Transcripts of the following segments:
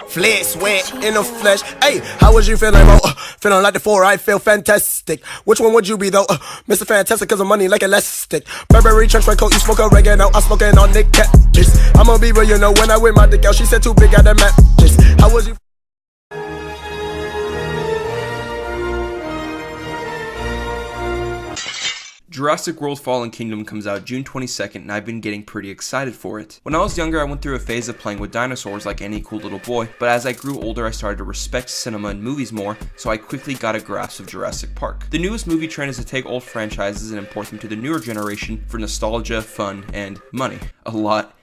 Flesh, sweat, in the flesh. Hey, how was you feeling, bro? Feeling like the four, I feel fantastic. Which one would you be, though? Mr. Fantastic, cause of money like elastic. Burberry trench coat, you smoke oregano, I'm smoking on Nick Catfish. I'ma be real, you know, when I win my dick out, she said too big, got that mattress. How was you? Jurassic World Fallen Kingdom comes out June 22nd and I've been getting pretty excited for it. When I was younger, I went through a phase of playing with dinosaurs like any cool little boy, but as I grew older, I started to respect cinema and movies more, so I quickly got a grasp of Jurassic Park. The newest movie trend is to take old franchises and import them to the newer generation for nostalgia, fun, and money. A lot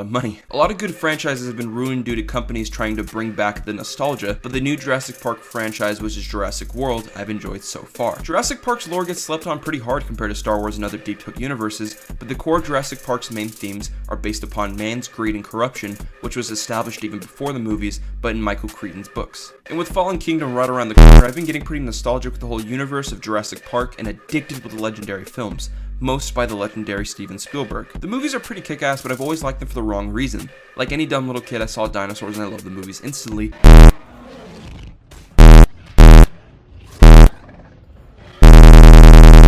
of money. A lot of good franchises have been ruined due to companies trying to bring back the nostalgia, but the new Jurassic Park franchise, which is Jurassic World, I've enjoyed so far. Jurassic Park's lore gets slept on pretty hard compared to Star Wars and other deep took universes, but the core of Jurassic Park's main themes are based upon man's greed and corruption, which was established even before the movies, but in Michael Crichton's books. And with Fallen Kingdom right around the corner, I've been getting pretty nostalgic with the whole universe of Jurassic Park and addicted with the legendary films, most by the legendary Steven Spielberg. The movies are pretty kick-ass, but I've always liked them for the wrong reason. Like any dumb little kid, I saw dinosaurs and I loved the movies instantly.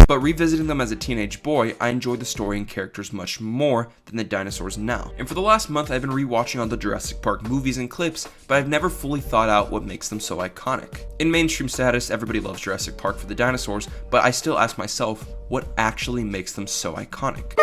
But revisiting them as a teenage boy, I enjoyed the story and characters much more than the dinosaurs now. And for the last month, I've been rewatching all the Jurassic Park movies and clips, but I've never fully thought out what makes them so iconic. In mainstream status, everybody loves Jurassic Park for the dinosaurs, but I still ask myself, what actually makes them so iconic?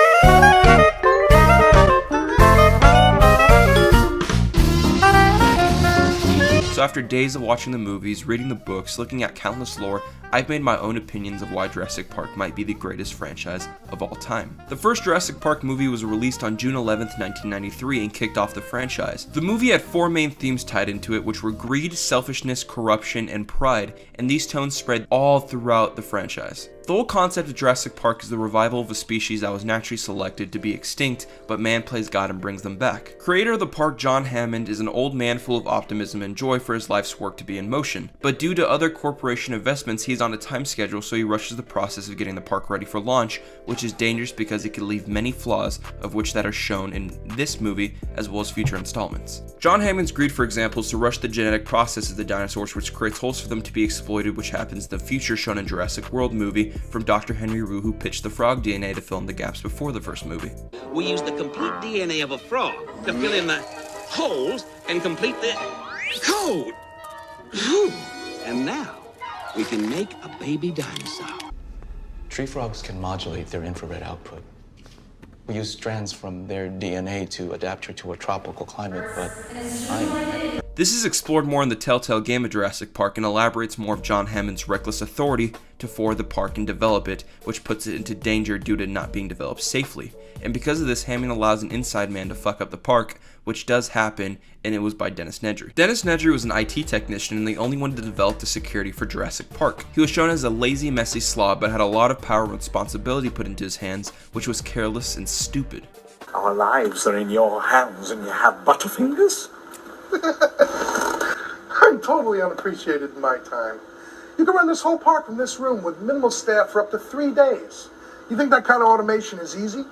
So after days of watching the movies, reading the books, looking at countless lore, I've made my own opinions of why Jurassic Park might be the greatest franchise of all time. The first Jurassic Park movie was released on June 11th, 1993 and kicked off the franchise. The movie had four main themes tied into it, which were greed, selfishness, corruption, and pride, and these tones spread all throughout the franchise. The whole concept of Jurassic Park is the revival of a species that was naturally selected to be extinct, but man plays God and brings them back. Creator of the park, John Hammond, is an old man full of optimism and joy for his life's work to be in motion. But due to other corporation investments, he's on a time schedule, so he rushes the process of getting the park ready for launch, which is dangerous because it could leave many flaws, of which that are shown in this movie as well as future installments. John Hammond's greed, for example, is to rush the genetic process of the dinosaurs, which creates holes for them to be exploited, which happens in the future shown in Jurassic World movie from Dr. Henry Wu, who pitched the frog DNA to fill in the gaps before the first movie. We used the complete DNA of a frog to fill in the holes and complete the code. Whew. And now we can make a baby dinosaur. Tree frogs can modulate their infrared output. We use strands from their DNA to adapt her to a tropical climate, but This is explored more in the telltale game of Jurassic Park and elaborates more of John Hammond's reckless authority to forward the park and develop it, which puts it into danger due to not being developed safely. And because of this, Hammond allows an inside man to fuck up the park, which does happen, and it was by Dennis Nedry. Dennis Nedry was an IT technician and the only one to develop the security for Jurassic Park. He was shown as a lazy, messy slob, but had a lot of power and responsibility put into his hands, which was careless and stupid. Our lives are in your hands and you have butterfingers? I'm totally unappreciated in my time. You can run this whole park from this room with minimal staff for up to 3 days. You think that kind of automation is easy?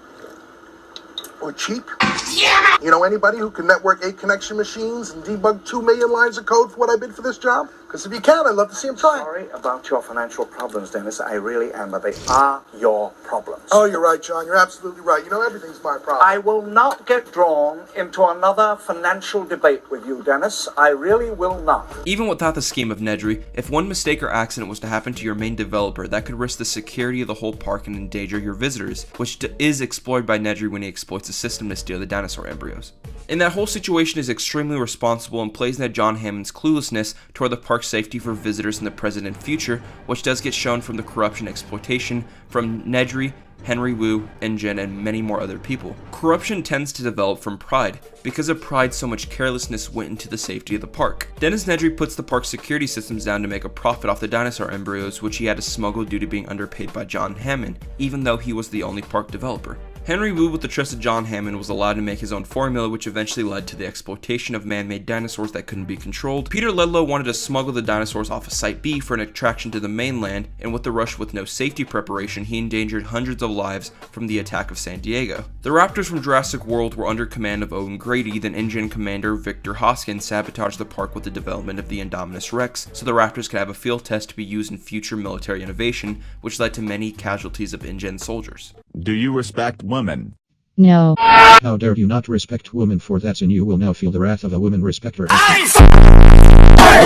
Or cheap? Yeah! You know anybody who can network 8 connection machines and debug 2 million lines of code for what I bid for this job? Because if you can, I'd love to see him try. Sorry about your financial problems, Dennis. I really am, but they are your problems. Oh, you're right, John. You're absolutely right. You know, everything's my problem. I will not get drawn into another financial debate with you, Dennis. I really will not. Even without the scheme of Nedry, if one mistake or accident was to happen to your main developer, that could risk the security of the whole park and endanger your visitors, which is exploited by Nedry when he exploits the system to steal the dinosaur embryos. And that whole situation is extremely responsible and plays into John Hammond's cluelessness toward the park's safety for visitors in the present and future, which does get shown from the corruption and exploitation from Nedry, Henry Wu, InGen, and many more other people. Corruption tends to develop from pride. Because of pride, so much carelessness went into the safety of the park. Dennis Nedry puts the park's security systems down to make a profit off the dinosaur embryos, which he had to smuggle due to being underpaid by John Hammond, even though he was the only park developer. Henry Wu, with the trust of John Hammond, was allowed to make his own formula, which eventually led to the exploitation of man-made dinosaurs that couldn't be controlled. Peter Ludlow wanted to smuggle the dinosaurs off of Site B for an attraction to the mainland, and with the rush with no safety preparation, he endangered hundreds of lives from the attack of San Diego. The raptors from Jurassic World were under command of Owen Grady, then engine commander Victor Hoskins sabotaged the park with the development of the Indominus Rex, so the raptors could have a field test to be used in future military innovation, which led to many casualties of InGen soldiers. Do you respect women? No. How dare you not respect women, for that and you will now feel the wrath of a woman respecter.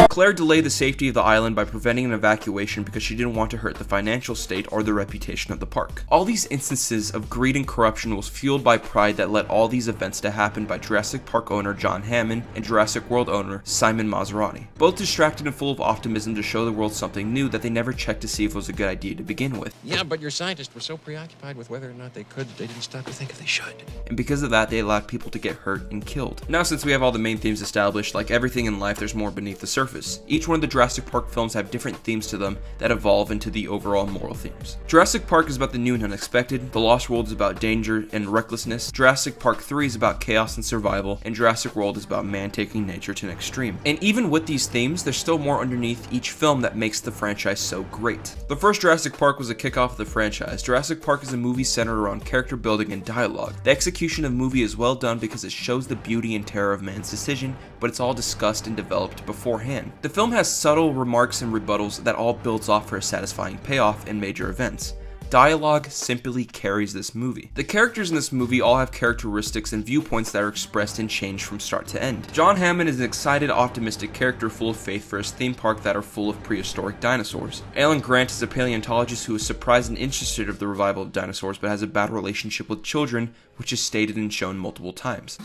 Claire delayed the safety of the island by preventing an evacuation because she didn't want to hurt the financial state or the reputation of the park. All these instances of greed and corruption was fueled by pride that led all these events to happen by Jurassic Park owner John Hammond and Jurassic World owner Simon Maserati. Both distracted and full of optimism to show the world something new that they never checked to see if it was a good idea to begin with. Yeah, but your scientists were so preoccupied with whether or not they could, they didn't stop to think if they should. And because of that, they allowed people to get hurt and killed. Now, since we have all the main themes established, like everything in life, there's more beneath the surface. Each one of the Jurassic Park films have different themes to them that evolve into the overall moral themes. Jurassic Park is about the new and unexpected, The Lost World is about danger and recklessness, Jurassic Park 3 is about chaos and survival, and Jurassic World is about man taking nature to an extreme. And even with these themes, there's still more underneath each film that makes the franchise so great. The first Jurassic Park was a kickoff of the franchise. Jurassic Park is a movie centered around character building and dialogue. The execution of the movie is well done because it shows the beauty and terror of man's decision, but it's all discussed and developed beforehand. The film has subtle remarks and rebuttals that all builds off for a satisfying payoff in major events. Dialogue simply carries this movie. The characters in this movie all have characteristics and viewpoints that are expressed and changed from start to end. John Hammond is an excited, optimistic character full of faith for his theme park that are full of prehistoric dinosaurs. Alan Grant is a paleontologist who is surprised and interested of the revival of dinosaurs but has a bad relationship with children, which is stated and shown multiple times.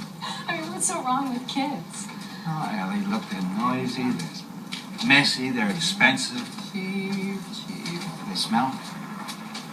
I mean, what's so wrong with kids? Oh, Ellie, look, they're noisy, they're messy, they're expensive. Cheap. They smell.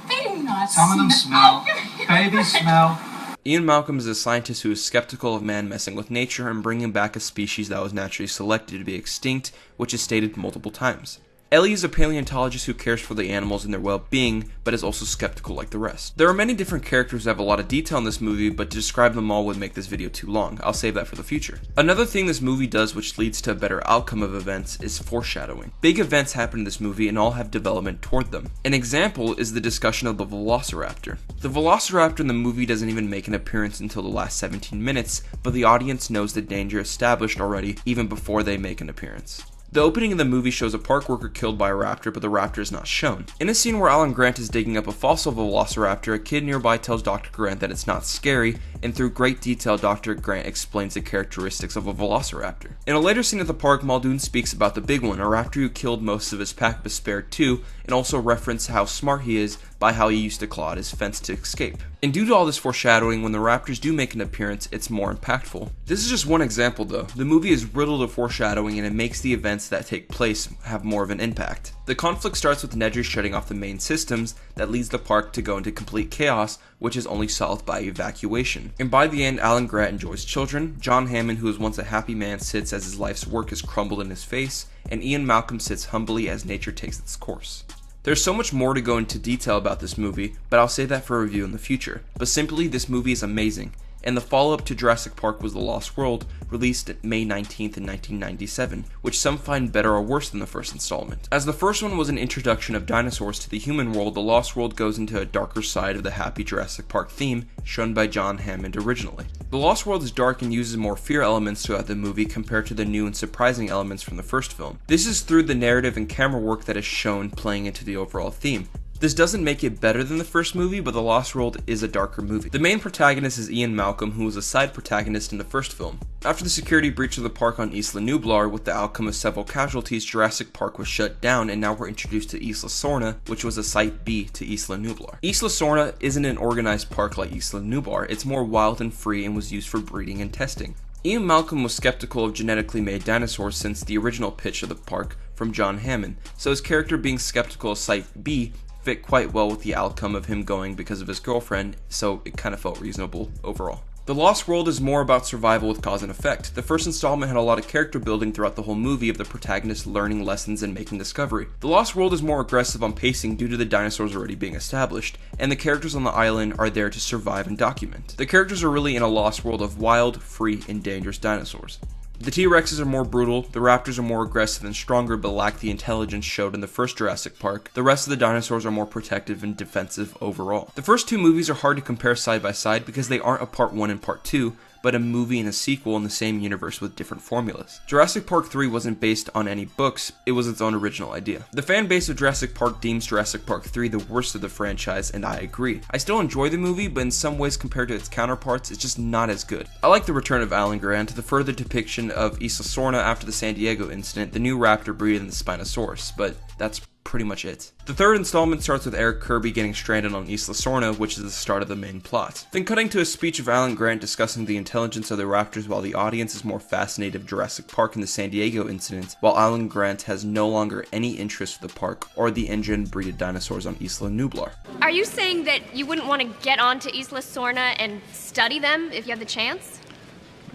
They do not Some of them smell. Babies smell. Ian Malcolm is a scientist who is skeptical of man messing with nature and bringing back a species that was naturally selected to be extinct, which is stated multiple times. Ellie is a paleontologist who cares for the animals and their well-being, but is also skeptical like the rest. There are many different characters that have a lot of detail in this movie, but to describe them all would make this video too long. I'll save that for the future. Another thing this movie does which leads to a better outcome of events is foreshadowing. Big events happen in this movie and all have development toward them. An example is the discussion of the Velociraptor. The Velociraptor in the movie doesn't even make an appearance until the last 17 minutes, but the audience knows the danger established already even before they make an appearance. The opening of the movie shows a park worker killed by a raptor, but the raptor is not shown. In a scene where Alan Grant is digging up a fossil of a velociraptor, a kid nearby tells Dr. Grant that it's not scary, and through great detail, Dr. Grant explains the characteristics of a velociraptor. In a later scene at the park, Muldoon speaks about the big one, a raptor who killed most of his pack but spared two, and also references how smart he is by how he used to claw at his fence to escape. And due to all this foreshadowing, when the raptors do make an appearance, it's more impactful. This is just one example though. The movie is riddled of foreshadowing and it makes the events that take place have more of an impact. The conflict starts with Nedry shutting off the main systems that leads the park to go into complete chaos, which is only solved by evacuation. And by the end, Alan Grant enjoys children, John Hammond, who was once a happy man, sits as his life's work is crumbled in his face, and Ian Malcolm sits humbly as nature takes its course. There's so much more to go into detail about this movie, but I'll save that for a review in the future. But simply, this movie is amazing. And the follow-up to Jurassic Park was The Lost World, released May 19th in 1997, which some find better or worse than the first installment. As the first one was an introduction of dinosaurs to the human world, The Lost World goes into a darker side of the happy Jurassic Park theme, shown by John Hammond originally. The Lost World is dark and uses more fear elements throughout the movie compared to the new and surprising elements from the first film. This is through the narrative and camera work that is shown playing into the overall theme. This doesn't make it better than the first movie, but The Lost World is a darker movie. The main protagonist is Ian Malcolm, who was a side protagonist in the first film. After the security breach of the park on Isla Nublar, with the outcome of several casualties, Jurassic Park was shut down, and now we're introduced to Isla Sorna, which was a Site B to Isla Nublar. Isla Sorna isn't an organized park like Isla Nublar, it's more wild and free and was used for breeding and testing. Ian Malcolm was skeptical of genetically made dinosaurs since the original pitch of the park from John Hammond, so his character being skeptical of Site B fit quite well with the outcome of him going because of his girlfriend, so it kind of felt reasonable overall. The Lost World is more about survival with cause and effect. The first installment had a lot of character building throughout the whole movie of the protagonist learning lessons and making discovery. The Lost World is more aggressive on pacing due to the dinosaurs already being established, and the characters on the island are there to survive and document. The characters are really in a lost world of wild, free, and dangerous dinosaurs. The T-Rexes are more brutal, the Raptors are more aggressive and stronger but lack the intelligence showed in the first Jurassic Park. The rest of the dinosaurs are more protective and defensive overall. The first two movies are hard to compare side by side because they aren't a part 1 and part 2, but a movie and a sequel in the same universe with different formulas. Jurassic Park 3 wasn't based on any books, it was its own original idea. The fan base of Jurassic Park deems Jurassic Park 3 the worst of the franchise, and I agree. I still enjoy the movie, but in some ways compared to its counterparts, it's just not as good. I like the return of Alan Grant, the further depiction of Isla Sorna after the San Diego incident, the new raptor breed, and the Spinosaurus, but that's pretty much it. The third installment starts with Eric Kirby getting stranded on Isla Sorna, which is the start of the main plot. Then cutting to a speech of Alan Grant discussing the intelligence of the raptors while the audience is more fascinated with Jurassic Park and the San Diego incident, while Alan Grant has no longer any interest for the park or the engine-breeded dinosaurs on Isla Nublar. Are you saying that you wouldn't want to get onto Isla Sorna and study them if you had the chance?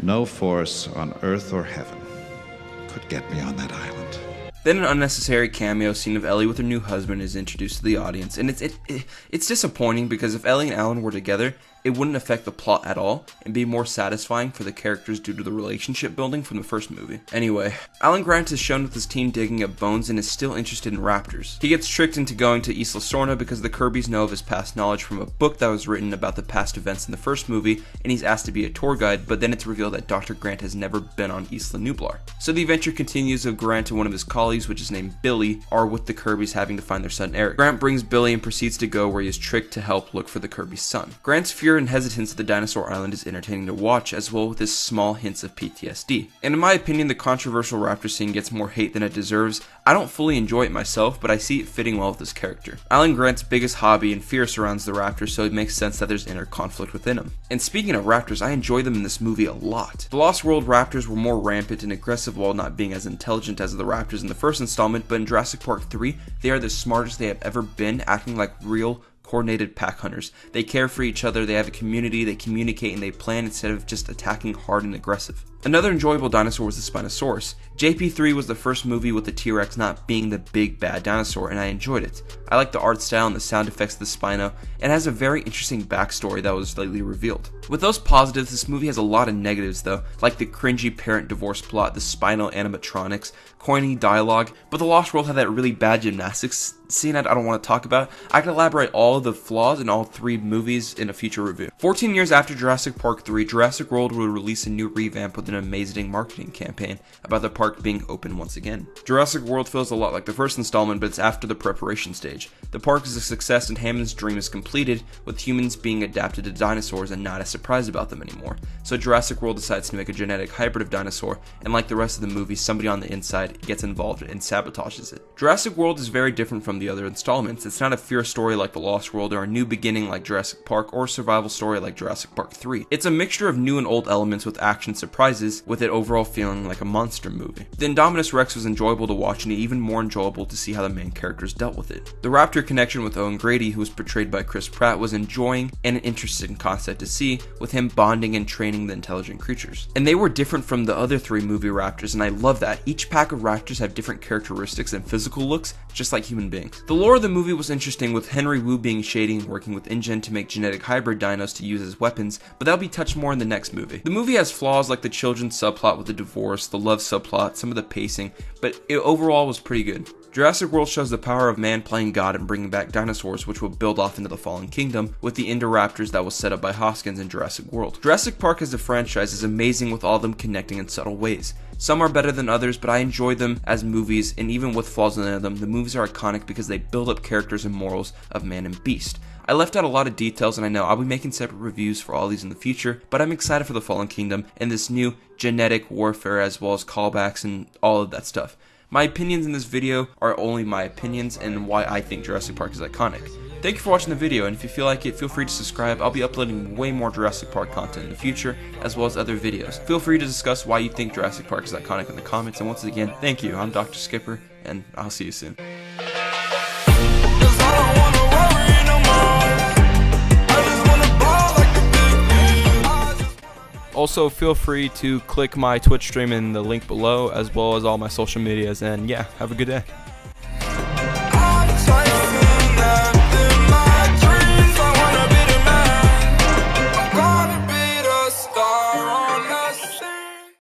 No force on earth or heaven could get me on that island. Then an unnecessary cameo scene of Ellie with her new husband is introduced to the audience, and it's disappointing because if Ellie and Alan were together, it wouldn't affect the plot at all and be more satisfying for the characters due to the relationship building from the first movie. Anyway, Alan Grant is shown with his team digging up bones and is still interested in raptors. He gets tricked into going to Isla Sorna because the Kirbys know of his past knowledge from a book that was written about the past events in the first movie, and he's asked to be a tour guide, but then it's revealed that Dr. Grant has never been on Isla Nublar. So the adventure continues of Grant and one of his colleagues, which is named Billy, are with the Kirbys having to find their son Eric. Grant brings Billy and proceeds to go where he is tricked to help look for the Kirby's son. Grant's fear and hesitance at the dinosaur island is entertaining to watch, as well with his small hints of PTSD. And in my opinion, the controversial raptor scene gets more hate than it deserves. I don't fully enjoy it myself, but I see it fitting well with this character. Alan Grant's biggest hobby and fear surrounds the raptors, so it makes sense that there's inner conflict within him. And speaking of raptors, I enjoy them in this movie a lot. The Lost World raptors were more rampant and aggressive while not being as intelligent as the raptors in the first installment, but in Jurassic Park 3, they are the smartest they have ever been, acting like real coordinated pack hunters. They care for each other, they have a community, they communicate, and they plan instead of just attacking hard and aggressive. Another enjoyable dinosaur was the Spinosaurus. JP3 was the first movie with the T-Rex not being the big bad dinosaur, and I enjoyed it. I like the art style and the sound effects of the Spino, and has a very interesting backstory that was lately revealed. With those positives, this movie has a lot of negatives though, like the cringy parent divorce plot, the Spino animatronics, corny dialogue, but The Lost World had that really bad gymnastics scene I don't want to talk about. I can elaborate all of the flaws in all three movies in a future review. 14 years after Jurassic Park 3, Jurassic World will release a new revamp with an amazing marketing campaign about the park being open once again. Jurassic World feels a lot like the first installment, but it's after the preparation stage. The park is a success and Hammond's dream is completed, with humans being adapted to dinosaurs and not as surprised about them anymore. So Jurassic World decides to make a genetic hybrid of dinosaur, and like the rest of the movie, somebody on the inside gets involved and sabotages it. Jurassic World is very different from the other installments. It's not a fear story like The Lost World, or a new beginning like Jurassic Park, or a survival story like Jurassic Park 3. It's a mixture of new and old elements with action surprises, with it overall feeling like a monster movie. The Indominus Rex was enjoyable to watch, and even more enjoyable to see how the main characters dealt with it. The raptor connection with Owen Grady, who was portrayed by Chris Pratt, was enjoying and an interesting concept to see, with him bonding and training the intelligent creatures. And they were different from the other three movie raptors, and I love that. Each pack of raptors have different characteristics and physical looks, just like human beings. The lore of the movie was interesting, with Henry Wu being shady and working with InGen to make genetic hybrid dinos to use as weapons, but that'll be touched more in the next movie. The movie has flaws like the children's subplot with the divorce, the love subplot, some of the pacing, but it overall was pretty good. Jurassic World shows the power of man playing God and bringing back dinosaurs, which will build off into the Fallen Kingdom with the Indoraptors that was set up by Hoskins in Jurassic World. Jurassic Park as a franchise is amazing, with all of them connecting in subtle ways. Some are better than others, but I enjoy them as movies, and even with flaws in them, the movies are iconic because they build up characters and morals of man and beast. I left out a lot of details, and I know I'll be making separate reviews for all these in the future, but I'm excited for the Fallen Kingdom and this new genetic warfare, as well as callbacks and all of that stuff. My opinions in this video are only my opinions and why I think Jurassic Park is iconic. Thank you for watching the video, and if you feel like it, feel free to subscribe. I'll be uploading way more Jurassic Park content in the future, as well as other videos. Feel free to discuss why you think Jurassic Park is iconic in the comments, and once again, thank you. I'm Dr. Skipper, and I'll see you soon. Also, feel free to click my Twitch stream in the link below, as well as all my social medias, and yeah, have a good day.